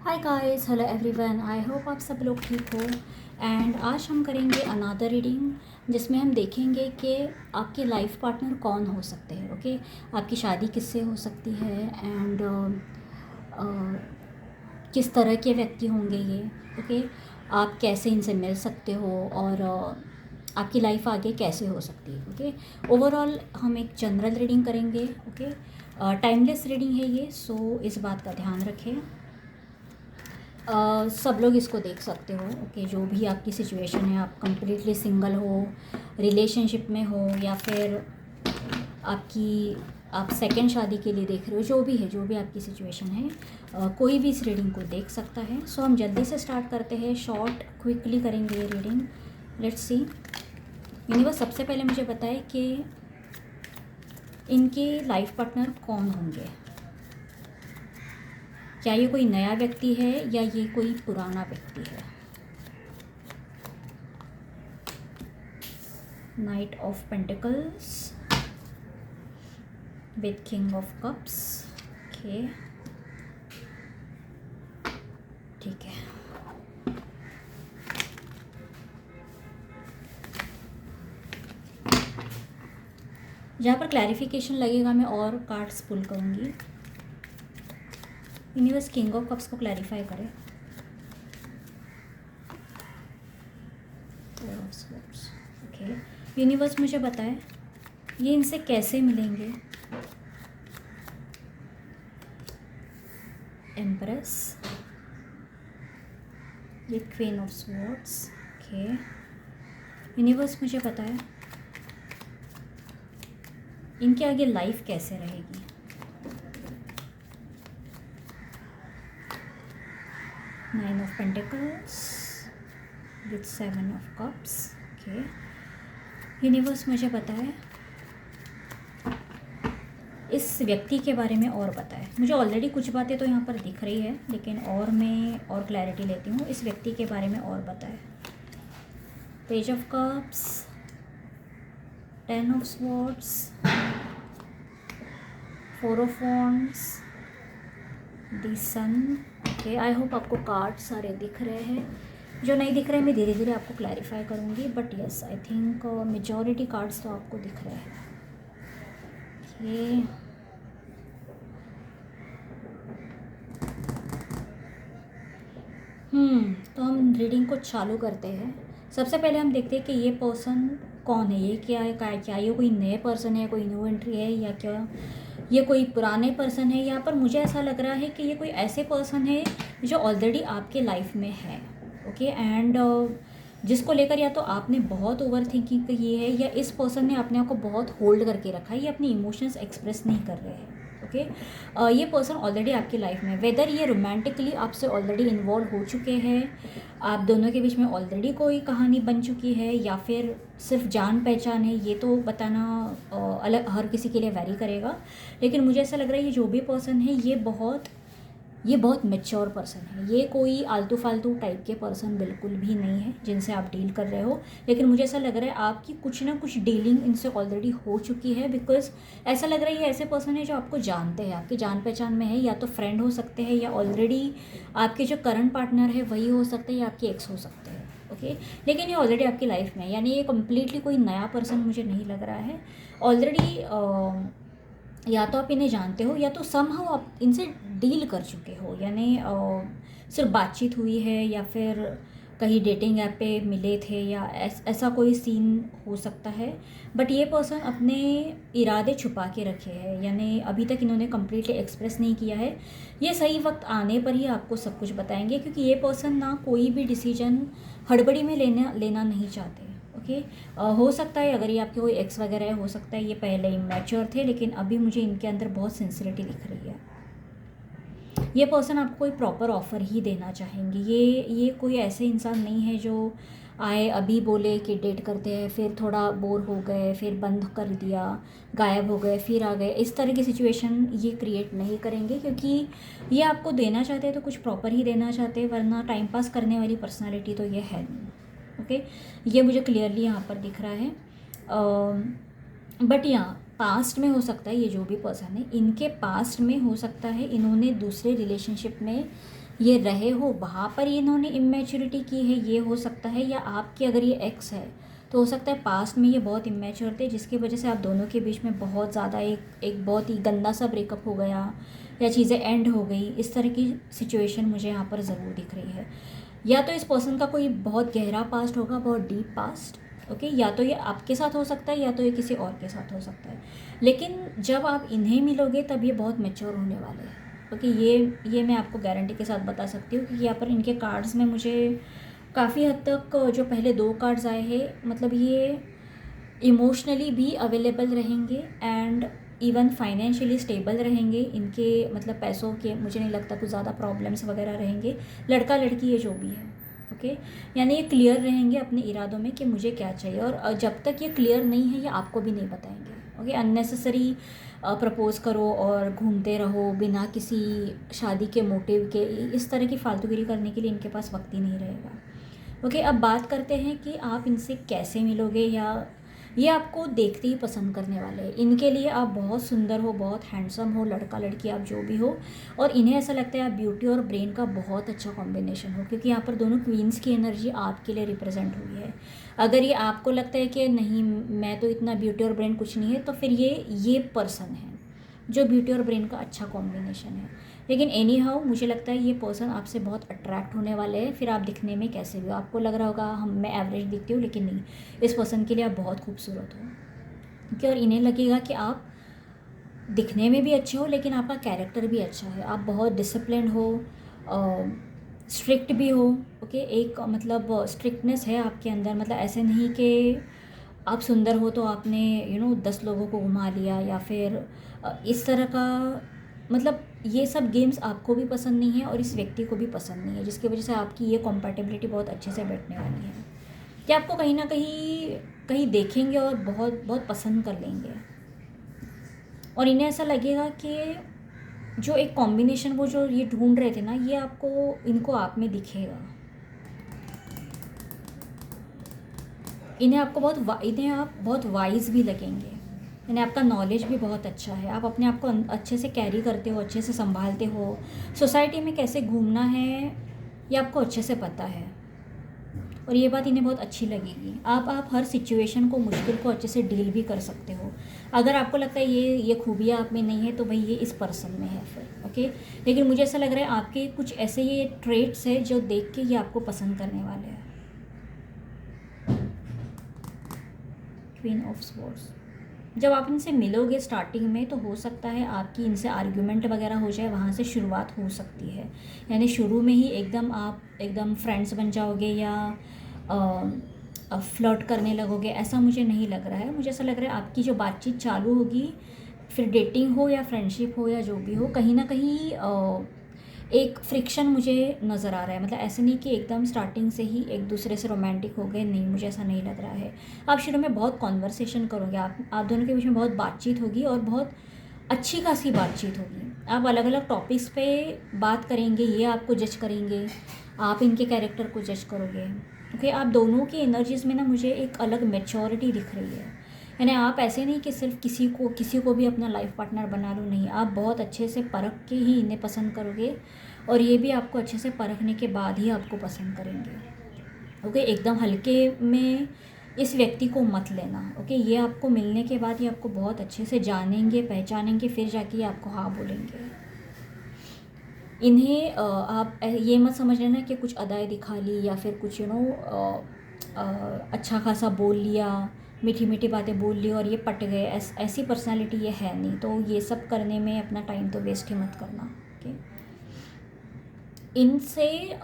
Hi guys, hello everyone. I hope आप सब लोग ठीक हो। एंड आज हम करेंगे अनदर रीडिंग जिसमें हम देखेंगे कि आपके लाइफ पार्टनर कौन हो सकते हैं। ओके, आपकी शादी किससे हो सकती है एंड किस तरह के व्यक्ति होंगे ये। ओके, आप कैसे इनसे मिल सकते हो और आपकी लाइफ आगे कैसे हो सकती है। ओके, ओवरऑल हम एक जनरल रीडिंग करेंगे। ओके, टाइमलेस रीडिंग है ये, सो इस बात का ध्यान रखें। सब लोग इसको देख सकते हो। ओके, जो भी आपकी सिचुएशन है, आप कंप्लीटली सिंगल हो, रिलेशनशिप में हो, या फिर आप सेकंड शादी के लिए देख रहे हो, जो भी है, जो भी आपकी सिचुएशन है, कोई भी इस रीडिंग को देख सकता है। सो हम जल्दी से स्टार्ट करते हैं, शॉर्ट क्विकली करेंगे ये रीडिंग। Let's see. यूनिवर्स सबसे पहले मुझे बताए कि इनके लाइफ पार्टनर कौन होंगे। क्या ये कोई नया व्यक्ति है या ये कोई पुराना व्यक्ति है। Night of pentacles with king of cups. Okay, ठीक है। जहाँ पर क्लैरिफिकेशन लगेगा मैं और कार्ड्स पुल करूँगी। यूनिवर्स किंग ऑफ कप्स को क्लैरिफाई करें। ओके, यूनिवर्स मुझे बताए ये इनसे कैसे मिलेंगे। एम्प्रेस, ये queen of swords. Okay, universe मुझे बताए इनके आगे लाइफ कैसे रहेगी। Nine of pentacles with seven of cups. Okay, universe मुझे बताए इस व्यक्ति के बारे में और बताए। मुझे ऑलरेडी कुछ बातें तो यहाँ पर दिख रही है, लेकिन और मैं और क्लैरिटी लेती हूँ। इस व्यक्ति के बारे में और बताए। Page of cups, ten of swords, four of wands, the sun. Okay, I hope आपको कार्ड सारे दिख रहे हैं। जो नहीं दिख रहे मैं धीरे धीरे आपको क्लैरिफाई करूँगी, but yes I think majority cards तो आपको दिख रहे हैं। ओके, तो हम रीडिंग को चालू करते हैं। सबसे पहले हम देखते हैं कि ये पर्सन कौन है। ये क्या है, क्या ये कोई नए पर्सन है, कोई न्यू एंट्री है, या क्या ये कोई पुराने पर्सन है। यहाँ पर मुझे ऐसा लग रहा है कि ये कोई ऐसे पर्सन है जो ऑलरेडी आपके लाइफ में है। ओके, एंड जिसको लेकर या तो आपने बहुत ओवर थिंकिंग की है, या इस पर्सन ने अपने आप को बहुत होल्ड करके रखा है, ये अपनी इमोशंस एक्सप्रेस नहीं कर रहे हैं। ओके, ये पर्सन ऑलरेडी आपकी लाइफ में, वेदर ये रोमांटिकली आपसे ऑलरेडी इन्वॉल्व हो चुके हैं, आप दोनों के बीच में ऑलरेडी कोई कहानी बन चुकी है, या फिर सिर्फ जान पहचान है, ये तो बताना अलग हर किसी के लिए वैरी करेगा। लेकिन मुझे ऐसा लग रहा है ये जो भी पर्सन है ये बहुत मैच्योर पर्सन है। ये कोई आलतू फालतू टाइप के पर्सन बिल्कुल भी नहीं है जिनसे आप डील कर रहे हो। लेकिन मुझे ऐसा लग रहा है आपकी कुछ ना कुछ डीलिंग इनसे ऑलरेडी हो चुकी है, बिकॉज ऐसा लग रहा है ये ऐसे पर्सन है जो आपको जानते हैं, आपकी जान पहचान में है, या तो फ्रेंड हो सकते हैं, या ऑलरेडी आपके जो करंट पार्टनर है वही हो सकते हैं, या आपके एक्स हो सकते हैं। ओके, लेकिन ये ऑलरेडी आपकी लाइफ में है, यानी ये कम्प्लीटली कोई नया पर्सन मुझे नहीं लग रहा है। ऑलरेडी या तो आप इन्हें जानते हो, या तो समहाउ आप इनसे डील कर चुके हो, यानी सिर्फ बातचीत हुई है, या फिर कहीं डेटिंग ऐप पे मिले थे, या ऐसा कोई सीन हो सकता है। बट ये पर्सन अपने इरादे छुपा के रखे हैं, यानी अभी तक इन्होंने कम्प्लीटली एक्सप्रेस नहीं किया है। ये सही वक्त आने पर ही आपको सब कुछ बताएंगे, क्योंकि ये पर्सन ना कोई भी डिसीजन हड़बड़ी में लेना नहीं चाहते। ओके, हो सकता है अगर ये आपके कोई एक्स वगैरह है, हो सकता है ये पहले इमैच्योर थे, लेकिन अभी मुझे इनके अंदर बहुत सिंसियरिटी दिख रही है। ये पर्सन आपको कोई प्रॉपर ऑफर ही देना चाहेंगे। ये कोई ऐसे इंसान नहीं है जो आए अभी बोले कि डेट करते हैं, फिर थोड़ा बोर हो गए, फिर बंद कर दिया, गायब हो गए, फिर आ गए। इस तरह की सिचुएशन ये क्रिएट नहीं करेंगे, क्योंकि ये आपको देना चाहते हैं तो कुछ प्रॉपर ही देना चाहते हैं, वरना टाइम पास करने वाली पर्सनैलिटी तो ये है नहीं। ओके, ये मुझे क्लियरली यहाँ पर दिख रहा है। बट यहाँ पास्ट में हो सकता है, ये जो भी पर्सन है इनके पास्ट में हो सकता है इन्होंने दूसरे रिलेशनशिप में ये रहे हो वहाँ पर इन्होंने इमेच्योरिटी की है, ये हो सकता है। या आपकी अगर ये एक्स है तो हो सकता है पास्ट में ये बहुत इमेच्योर थे, जिसकी वजह से आप दोनों के बीच में बहुत ज़्यादा एक बहुत ही गंदा सा ब्रेकअप हो गया या चीज़ें एंड हो गई। इस तरह की सिचुएशन मुझे यहाँ पर ज़रूर दिख रही है। या तो इस पर्सन का कोई बहुत गहरा पास्ट होगा, बहुत डीप पास्ट, ओके। या तो ये आपके साथ हो सकता है या तो ये किसी और के साथ हो सकता है। लेकिन जब आप इन्हें मिलोगे तब ये बहुत मैच्योर होने वाले हैं, ओके। ये मैं आपको गारंटी के साथ बता सकती हूँ कि यहाँ पर इनके कार्ड्स में मुझे काफ़ी हद तक जो पहले 2 कार्ड्स आए हैं, मतलब ये इमोशनली भी अवेलेबल रहेंगे एंड इवन फाइनेंशियली स्टेबल रहेंगे। इनके मतलब पैसों के मुझे नहीं लगता कुछ ज़्यादा प्रॉब्लम्स वगैरह रहेंगे, लड़का लड़की ये जो भी है, ओके। यानी ये क्लियर रहेंगे अपने इरादों में कि मुझे क्या चाहिए, और जब तक ये क्लियर नहीं है ये आपको भी नहीं बताएंगे, ओके। अननेसेसरी प्रपोज़ करो और घूमते रहो बिना किसी शादी के मोटिव के, इस तरह की फालतूगिरी करने के लिए इनके पास वक्त ही नहीं रहेगा, ओके। अब बात करते हैं कि आप इनसे कैसे मिलोगे, या ये आपको देखते ही पसंद करने वाले हैं। इनके लिए आप बहुत सुंदर हो, बहुत हैंडसम हो, लड़का लड़की आप जो भी हो, और इन्हें ऐसा लगता है आप ब्यूटी और ब्रेन का बहुत अच्छा कॉम्बिनेशन हो, क्योंकि यहाँ पर दोनों क्वींस की एनर्जी आपके लिए रिप्रेजेंट हुई है। अगर ये आपको लगता है कि नहीं मैं तो इतना ब्यूटी और ब्रेन कुछ नहीं है, तो फिर ये पर्सन है जो ब्यूटी और ब्रेन का अच्छा कॉम्बिनेशन है। लेकिन एनी हाउ मुझे लगता है ये पर्सन आपसे बहुत अट्रैक्ट होने वाले हैं। फिर आप दिखने में कैसे भी हो, आपको लग रहा होगा हम मैं एवरेज दिखती हूँ, लेकिन नहीं, इस पर्सन के लिए आप बहुत खूबसूरत हो, क्योंकि और इन्हें लगेगा कि आप दिखने में भी अच्छे हो लेकिन आपका कैरेक्टर भी अच्छा है। आप बहुत डिसिप्लिन हो, स्ट्रिक्ट भी हो, ओके। एक मतलब स्ट्रिक्टनेस है आपके अंदर, मतलब ऐसे नहीं कि आप सुंदर हो तो आपने 10 लोगों को घुमा लिया, या फिर इस तरह का, मतलब ये सब गेम्स आपको भी पसंद नहीं है और इस व्यक्ति को भी पसंद नहीं है, जिसकी वजह से आपकी ये कॉम्पैटिबिलिटी बहुत अच्छे से बैठने वाली है कि आपको कहीं ना कहीं कहीं देखेंगे और बहुत बहुत पसंद कर लेंगे, और इन्हें ऐसा लगेगा कि जो एक कॉम्बिनेशन वो जो ये ढूंढ रहे थे ना, ये आपको इनको आप में दिखेगा। इन्हें आप बहुत वाइज भी लगेंगे, यानी आपका नॉलेज भी बहुत अच्छा है, आप अपने आप को अच्छे से कैरी करते हो, अच्छे से संभालते हो, सोसाइटी में कैसे घूमना है ये आपको अच्छे से पता है, और ये बात इन्हें बहुत अच्छी लगेगी। आप हर सिचुएशन को, मुश्किल को अच्छे से डील भी कर सकते हो। अगर आपको लगता है ये खूबियाँ आप में नहीं है तो भाई ये इस पर्सन में है फिर, ओके। लेकिन मुझे ऐसा लग रहा है आपके कुछ ऐसे ये ट्रेट्स है जो देख के ये आपको पसंद करने वाले हैं। क्वीन ऑफ स्वॉर्ड्स, जब आप इनसे मिलोगे स्टार्टिंग में तो हो सकता है आपकी इनसे आर्ग्यूमेंट वगैरह हो जाए, वहाँ से शुरुआत हो सकती है। यानी शुरू में ही एकदम आप एकदम फ्रेंड्स बन जाओगे या फ्लर्ट करने लगोगे, ऐसा मुझे नहीं लग रहा है। मुझे ऐसा लग रहा है आपकी जो बातचीत चालू होगी, फिर डेटिंग हो या फ्रेंडशिप हो या जो भी हो, कहीं ना कहीं एक फ्रिक्शन मुझे नज़र आ रहा है। मतलब ऐसे नहीं कि एकदम स्टार्टिंग से ही एक दूसरे से रोमांटिक हो गए, नहीं, मुझे ऐसा नहीं लग रहा है। आप शुरू में बहुत कॉन्वर्सेशन करोगे, आप दोनों के बीच में बहुत बातचीत होगी और बहुत अच्छी खासी बातचीत होगी। आप अलग अलग टॉपिक्स पे बात करेंगे, ये आपको जज करेंगे, आप इनके कैरेक्टर को जज करोगे, ओके। आप दोनों की एनर्जीज़ में ना मुझे एक अलग मैच्योरिटी दिख रही है। यानी आप ऐसे नहीं कि सिर्फ किसी को भी अपना लाइफ पार्टनर बना लो, नहीं, आप बहुत अच्छे से परख के ही इन्हें पसंद करोगे, और ये भी आपको अच्छे से परखने के बाद ही आपको पसंद करेंगे, ओके। एकदम हल्के में इस व्यक्ति को मत लेना, ओके। ये आपको मिलने के बाद ये आपको बहुत अच्छे से जानेंगे, पहचानेंगे, फिर जाके ये आपको हाँ बोलेंगे। इन्हें आप ये मत समझ लेना कि कुछ अदाएँ दिखा ली या फिर कुछ अच्छा खासा बोल लिया, मीठी मीठी बातें बोल ली और ये पट गए, ऐसी पर्सनालिटी ये है नहीं। तो ये सब करने में अपना टाइम तो वेस्ट ही मत करना, ओके। इनसे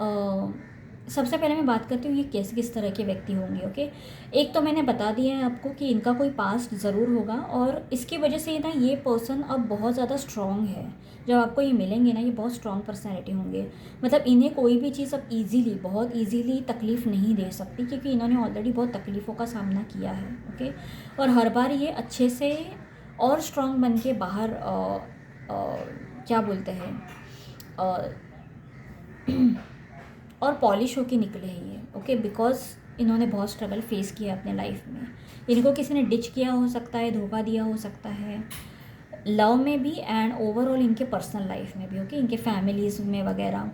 सबसे पहले मैं बात करती हूँ ये किस तरह के व्यक्ति होंगे, ओके। एक तो मैंने बता दिया है आपको कि इनका कोई पास्ट ज़रूर होगा, और इसकी वजह से ना ये पर्सन अब बहुत ज़्यादा स्ट्रॉन्ग है। जब आपको ये मिलेंगे ना, ये बहुत स्ट्रॉन्ग पर्सनैलिटी होंगे। मतलब इन्हें कोई भी चीज़ अब बहुत ईजीली तकलीफ़ नहीं दे सकती, क्योंकि इन्होंने ऑलरेडी बहुत तकलीफ़ों का सामना किया है, ओके। और हर बार ये अच्छे से और स्ट्रॉन्ग बन के बाहर क्या बोलते हैं और पॉलिश होके निकले हैं ये, ओके। बिकॉज इन्होंने बहुत स्ट्रगल फेस किया अपने लाइफ में। इनको किसी ने डिच किया हो सकता है, धोखा दिया हो सकता है, लव में भी एंड ओवरऑल इनके पर्सनल लाइफ में भी, ओके। इनके फैमिलीज़ में वगैरह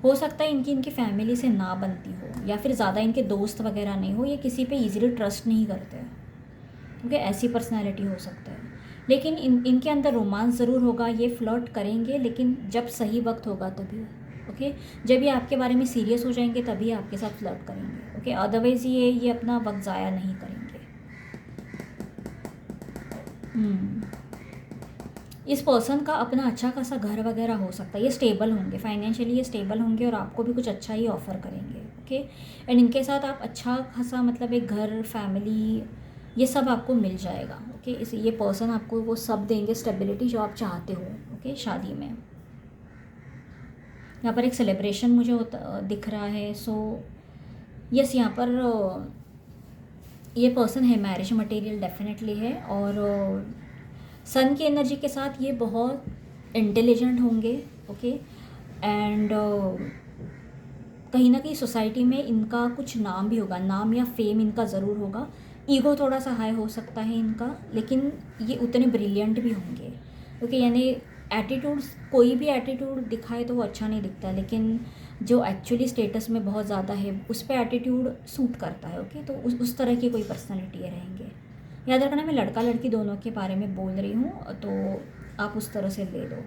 हो सकता है इनकी इनकी फैमिली से ना बनती हो, या फिर ज़्यादा इनके दोस्त वगैरह नहीं हो, ये किसी पे इजीली ट्रस्ट नहीं करते हैं। ओके, ऐसी पर्सनैलिटी हो सकता है। लेकिन इनके अंदर रोमांस ज़रूर होगा, ये फ्लर्ट करेंगे, लेकिन जब सही वक्त होगा तभी। ओके, जब ये आपके बारे में सीरियस हो जाएंगे तभी आपके साथ फ्लर्ट करेंगे। ओके, अदरवाइज़ ये अपना वक्त ज़ाया नहीं करेंगे। इस पर्सन का अपना अच्छा खासा घर वगैरह हो सकता है, ये स्टेबल होंगे, फाइनेंशियली ये स्टेबल होंगे और आपको भी कुछ अच्छा ही ऑफ़र करेंगे। ओके, एंड इनके साथ आप अच्छा खासा मतलब एक घर, फैमिली, ये सब आपको मिल जाएगा। ओके, इस ये पर्सन आपको वो सब देंगे, स्टेबिलिटी जो आप चाहते हो। ओके, शादी में यहाँ पर एक सेलिब्रेशन मुझे होता दिख रहा है। सो यस, यहाँ पर ये पर्सन है, मैरिज मटेरियल डेफिनेटली है। और सन की एनर्जी के साथ ये बहुत इंटेलिजेंट होंगे। ओके, एंड कहीं ना कहीं सोसाइटी में इनका कुछ नाम भी होगा, नाम या फेम इनका ज़रूर होगा। ईगो थोड़ा सा हाई हो सकता है इनका, लेकिन ये उतने ब्रिलियंट भी होंगे। ओके, यानी एटीट्यूड्स, कोई भी एटीट्यूड दिखाए तो वो अच्छा नहीं दिखता, लेकिन जो एक्चुअली स्टेटस में बहुत ज़्यादा है उस पर एटीट्यूड सूट करता है। ओके, तो उस तरह की कोई पर्सनैलिटी रहेंगे। याद रखना, मैं लड़का लड़की दोनों के बारे में बोल रही हूँ, तो आप उस तरह से ले लो।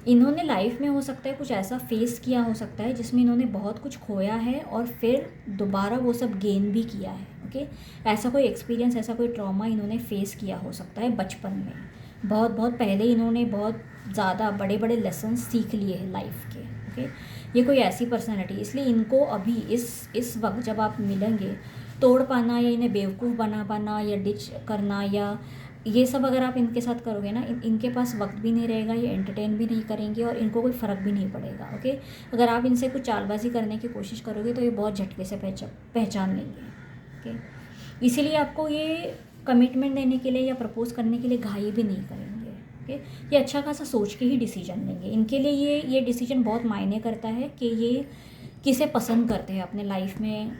इन्होंने लाइफ में हो सकता है कुछ ऐसा फेस किया हो सकता है जिसमें इन्होंने बहुत कुछ खोया है और फिर दोबारा वो सब गेन भी किया है। ओके, ऐसा कोई एक्सपीरियंस, ऐसा कोई ट्रॉमा इन्होंने फेस किया हो सकता है बचपन में, बहुत बहुत पहले इन्होंने बहुत ज़्यादा बड़े बड़े लेसन सीख लिए हैं लाइफ के। ओके, ये कोई ऐसी पर्सनैलिटी, इसलिए इनको अभी इस वक्त जब आप मिलेंगे, तोड़ पाना या इन्हें बेवकूफ़ बना पाना या डिच करना या ये सब अगर आप इनके साथ करोगे ना, इनके पास वक्त भी नहीं रहेगा, ये एंटरटेन भी नहीं करेंगे और इनको कोई फ़र्क भी नहीं पड़ेगा। ओके, अगर आप इनसे कुछ चालबाजी करने की कोशिश करोगे तो ये बहुत झटके से पहचान लेंगे। ओके, इसीलिए आपको ये कमिटमेंट देने के लिए या प्रपोज करने के लिए घाई भी नहीं करेंगे। ओके, ये अच्छा खासा सोच के ही डिसीजन लेंगे। इनके लिए ये डिसीजन बहुत मायने करता है कि ये किसे पसंद करते हैं अपने लाइफ में,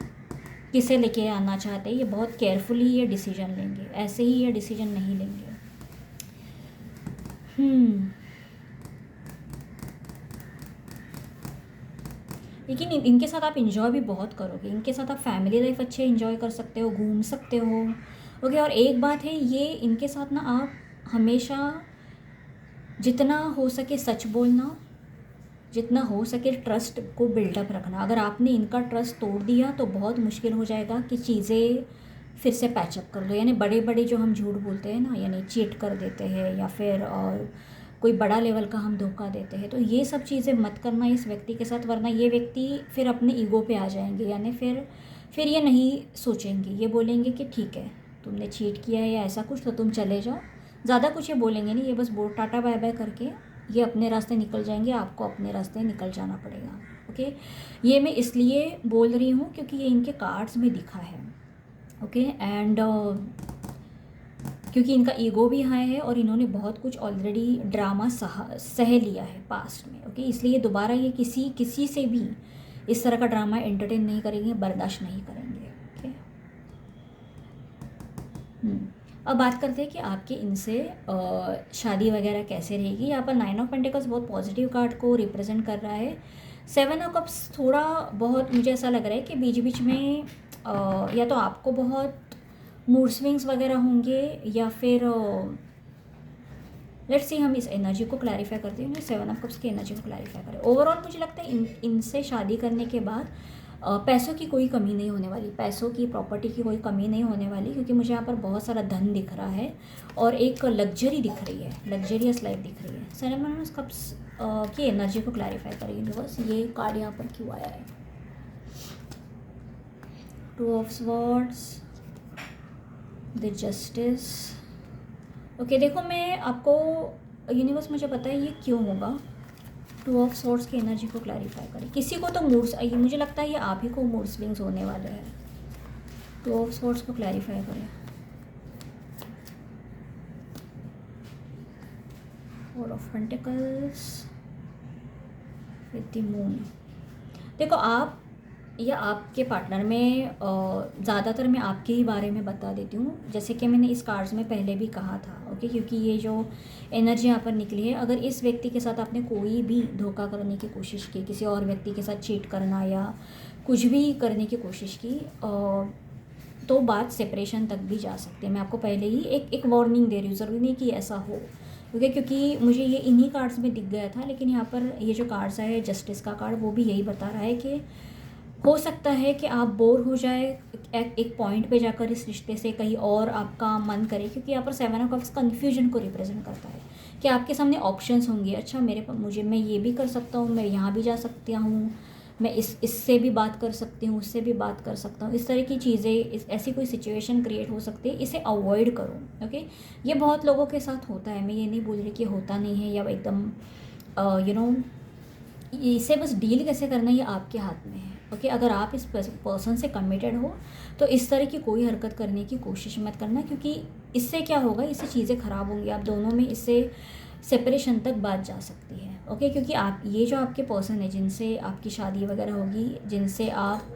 किसे लेके आना चाहते हैं। ये बहुत केयरफुली ये डिसीजन लेंगे, ऐसे ही ये डिसीजन नहीं लेंगे। लेकिन इनके साथ आप इंजॉय भी बहुत करोगे, इनके साथ आप फैमिली लाइफ अच्छे इंजॉय कर सकते हो, घूम सकते हो। ओके, और एक बात है, ये इनके साथ ना आप हमेशा जितना हो सके सच बोलना, जितना हो सके ट्रस्ट को बिल्डअप रखना। अगर आपने इनका ट्रस्ट तोड़ दिया तो बहुत मुश्किल हो जाएगा कि चीज़ें फिर से पैचअप कर दो। यानी बड़े बड़े जो हम झूठ बोलते हैं ना, यानी चीट कर देते हैं या फिर कोई बड़ा लेवल का हम धोखा देते हैं, तो ये सब चीज़ें मत करना इस व्यक्ति के साथ, वरना ये व्यक्ति फिर अपने ईगो पे आ जाएंगे। यानी फिर ये नहीं सोचेंगे, ये बोलेंगे कि ठीक है तुमने चीट किया है या ऐसा कुछ, तो तुम चले जाओ। ज़्यादा कुछ ये बोलेंगे नहीं, ये बस टाटा बाय बाय करके ये अपने रास्ते निकल जाएंगे, आपको अपने रास्ते निकल जाना पड़ेगा। ओके, ये मैं इसलिए बोल रही हूँ क्योंकि ये इनके कार्ड्स में दिखा है। ओके, एंड क्योंकि इनका ईगो भी हाई है और इन्होंने बहुत कुछ ऑलरेडी ड्रामा सह लिया है पास्ट में। ओके, इसलिए दोबारा ये किसी से भी इस तरह का ड्रामा एंटरटेन नहीं करेंगे, बर्दाश्त नहीं करेंगे। ओके, अब बात करते हैं कि आपके इनसे शादी वगैरह कैसे रहेगी। यहाँ पर 9 ऑफ पेंटिकल्स बहुत पॉजिटिव कार्ड को रिप्रेजेंट कर रहा है। 7 ऑफ कप्स थोड़ा बहुत मुझे ऐसा लग रहा है कि बीच बीच में या तो आपको बहुत मूड स्विंग्स वगैरह होंगे या फिर लेट्स सी, हम इस एनर्जी को क्लैरिफाई करते हैं। 7 ऑफ कप्स की एनर्जी को क्लैरिफाई करें। ओवरऑल मुझे लगता है इनसे शादी करने के बाद पैसों की कोई कमी नहीं होने वाली, पैसों की, प्रॉपर्टी की कोई कमी नहीं होने वाली, क्योंकि मुझे यहाँ पर बहुत सारा धन दिख रहा है और एक लग्जरी दिख रही है, लग्जरियस लाइफ दिख रही है। 7 ऑफ कप्स की एनर्जी को क्लैरिफाई करें यूनिवर्स, ये कार्ड यहाँ पर क्यों आया है। 2 of swords, the justice. Okay, देखो मैं आपको, यूनिवर्स मुझे पता है ये क्यों होगा। 2 ऑफ स्वॉर्ड्स की एनर्जी को क्लैरिफाई करें। किसी को तो मूड्स, मुझे लगता है ये आप ही को मूड स्विंग्स होने वाले हैं। 2 ऑफ स्वॉर्ड्स को क्लैरिफाई करें। 4 of pentacles with the moon. देखो, आप या आपके पार्टनर में ज़्यादातर मैं आपके ही बारे में बता देती हूँ, जैसे कि मैंने इस कार्ड्स में पहले भी कहा था। ओके, क्योंकि ये जो एनर्जी यहाँ पर निकली है, अगर इस व्यक्ति के साथ आपने कोई भी धोखा करने की कोशिश की, किसी और व्यक्ति के साथ चीट करना या कुछ भी करने की कोशिश की, तो बात सेपरेशन तक भी जा सकती है। मैं आपको पहले ही एक वार्निंग दे रही हूँ, ज़रूरी नहीं कि ऐसा हो। ओके, क्योंकि मुझे ये इन्हीं कार्ड्स में दिख गया था, लेकिन यहाँ पर ये जो कार्ड्स है जस्टिस का कार्ड, वो भी यही बता रहा है कि हो सकता है कि आप बोर हो जाए एक पॉइंट पे जाकर इस रिश्ते से, कहीं और आपका मन करे, क्योंकि यहाँ पर 7 ऑफ कप्स कन्फ्यूजन को रिप्रेजेंट करता है कि आपके सामने ऑप्शंस होंगे। अच्छा, मैं ये भी कर सकता हूँ, मैं यहाँ भी जा सकता हूँ, मैं इससे भी बात कर सकती हूँ, उससे भी बात कर सकता हूँ। इस तरह की चीज़ें, ऐसी कोई सिचुएशन क्रिएट हो सकती है, इसे अवॉइड करो। ओके, ये बहुत लोगों के साथ होता है, मैं ये नहीं बोल रही कि होता नहीं है या एकदम इसे बस डील कैसे करना ये आपके हाथ में है। ओके, अगर आप इस पर्सन से कमिटेड हो तो इस तरह की कोई हरकत करने की कोशिश मत करना, क्योंकि इससे क्या होगा, इससे चीज़ें ख़राब होंगी आप दोनों में, इससे सेपरेशन तक बात जा सकती है। ओके, क्योंकि आप ये जो आपके पर्सन है जिनसे आपकी शादी वगैरह होगी, जिनसे आप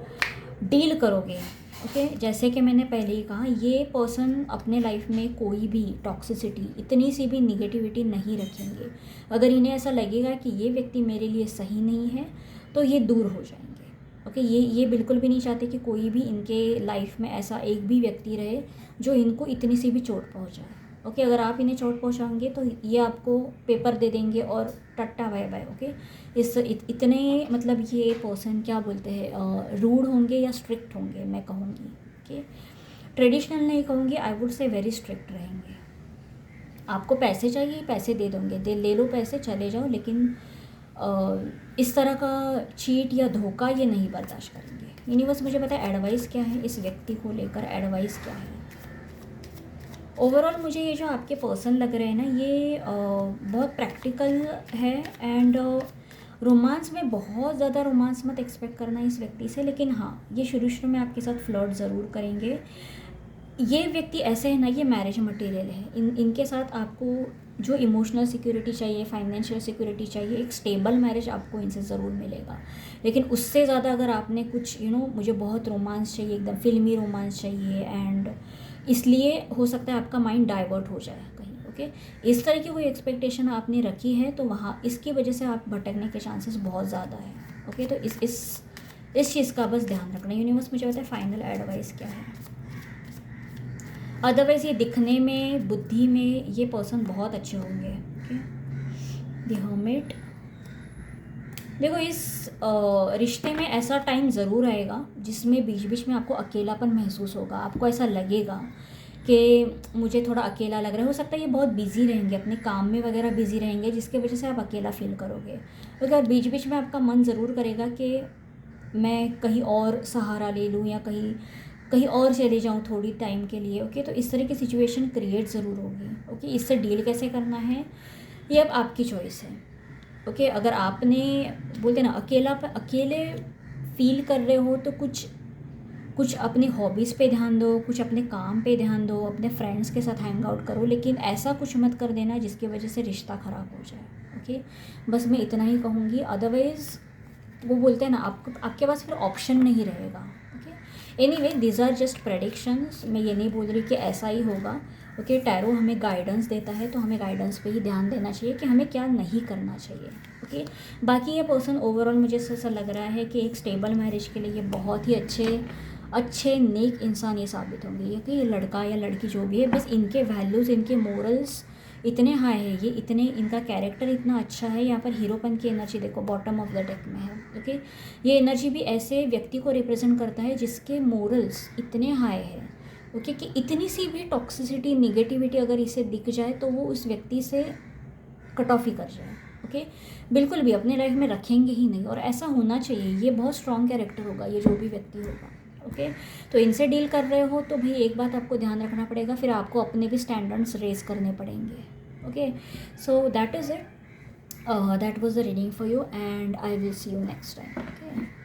डील करोगे, ओके, जैसे कि मैंने पहले ही कहा, ये पर्सन अपने लाइफ में कोई भी टॉक्सिसिटी, इतनी सी भी निगेटिविटी नहीं रखेंगे। अगर इन्हें ऐसा लगेगा कि ये व्यक्ति मेरे लिए सही नहीं है तो ये दूर हो जाएंगे। ओके, ये बिल्कुल भी नहीं चाहते कि कोई भी इनके लाइफ में ऐसा एक भी व्यक्ति रहे जो इनको इतनी सी भी चोट पहुंचाए। ओके, अगर आप इन्हें चोट पहुंचाएंगे तो ये आपको पेपर दे देंगे और टट्टा बाय बाय। ओके, इतने मतलब ये पर्सन क्या बोलते हैं, रूड होंगे या स्ट्रिक्ट होंगे, मैं कहूँगी। ओके, ट्रेडिशनल नहीं कहूँगी, I would say very strict रहेंगे। आपको पैसे चाहिए, पैसे दे दोगे, ले लो पैसे, चले जाओ, लेकिन इस तरह का चीट या धोखा ये नहीं बर्दाश्त करेंगे। यूनिवर्स मुझे पता है एडवाइस क्या है, इस व्यक्ति को लेकर एडवाइस क्या है। ओवरऑल मुझे ये जो आपके पर्सन लग रहे हैं ना, ये बहुत प्रैक्टिकल है, एंड रोमांस में बहुत ज़्यादा रोमांस मत एक्सपेक्ट करना इस व्यक्ति से, लेकिन हाँ, ये शुरू में आपके साथ फ्लर्ट ज़रूर करेंगे। ये व्यक्ति ऐसे है ना, ये मैरिज मटेरियल है। इनके साथ आपको जो इमोशनल सिक्योरिटी चाहिए, फाइनेंशियल सिक्योरिटी चाहिए, एक स्टेबल मैरिज आपको इनसे ज़रूर मिलेगा। लेकिन उससे ज़्यादा अगर आपने कुछ मुझे बहुत रोमांस चाहिए, एकदम फिल्मी रोमांस चाहिए, एंड इसलिए हो सकता है आपका माइंड डाइवर्ट हो जाए कहीं। ओके, इस तरह की कोई एक्सपेक्टेशन आपने रखी है तो वहाँ इसकी वजह से आप भटकने के चांसेस बहुत ज़्यादा है। ओके, तो इस चीज़ का बस ध्यान रखना। यूनिवर्स मुझे बताए फाइनल एडवाइस क्या है। अदरवाइज़ ये दिखने में, बुद्धि में ये पर्सन बहुत अच्छे होंगे। Okay, the hermit. देखो, इस रिश्ते में ऐसा टाइम ज़रूर आएगा जिसमें बीच बीच में आपको अकेलापन महसूस होगा। आपको ऐसा लगेगा कि मुझे थोड़ा अकेला लग रहा है। हो सकता है ये बहुत बिज़ी रहेंगे, अपने काम में वगैरह बिज़ी रहेंगे, जिसकी वजह से आप अकेला फील करोगे। अगर बीच बीच में आपका मन ज़रूर करेगा कि मैं कहीं और सहारा ले लूँ या कहीं और चले जाऊँ थोड़ी टाइम के लिए। ओके, तो इस तरह की सिचुएशन क्रिएट ज़रूर होगी। ओके, इससे डील कैसे करना है ये अब आपकी चॉइस है। ओके, अगर आपने बोलते ना अकेले फील कर रहे हो तो कुछ अपनी हॉबीज़ पे ध्यान दो, कुछ अपने काम पे ध्यान दो, अपने फ्रेंड्स के साथ हैंग आउट करो, लेकिन ऐसा कुछ मत कर देना जिसकी वजह से रिश्ता ख़राब हो जाए। ओके, बस मैं इतना ही कहूँगी। अदरवाइज़ वो बोलते हैं ना, आपके पास फिर ऑप्शन नहीं रहेगा। Anyway, these are just predictions. मैं ये नहीं बोल रही कि ऐसा ही होगा। ओके, टैरो हमें गाइडेंस देता है तो हमें गाइडेंस पे ही ध्यान देना चाहिए कि हमें क्या नहीं करना चाहिए। ओके, बाकी ये पर्सन ओवरऑल मुझे ऐसा लग रहा है कि एक स्टेबल मैरिज के लिए ये बहुत ही अच्छे नेक इंसान ये साबित होंगे। ये लड़का या लड़की जो भी है, बस इनके वैल्यूज़, इनके मोरल्स इतने हाई है, ये इतने, इनका कैरेक्टर इतना अच्छा है। यहाँ पर हीरोपन की एनर्जी देखो बॉटम ऑफ द डेक में है। ओके, ये एनर्जी भी ऐसे व्यक्ति को रिप्रेजेंट करता है जिसके मोरल्स इतने हाई है। ओके, कि इतनी सी भी टॉक्सिसिटी, निगेटिविटी अगर इसे दिख जाए तो वो उस व्यक्ति से कट ऑफ ही कर जाए। ओके, बिल्कुल भी अपने लाइफ में रखेंगे ही नहीं, और ऐसा होना चाहिए। ये बहुत स्ट्रॉन्ग कैरेक्टर होगा ये जो भी व्यक्ति होगा। ओके, तो इनसे डील कर रहे हो तो भाई एक बात आपको ध्यान रखना पड़ेगा, फिर आपको अपने भी स्टैंडर्ड्स रेज करने पड़ेंगे। Okay, so that is it, that was the reading for you, and I will see you next time. Okay.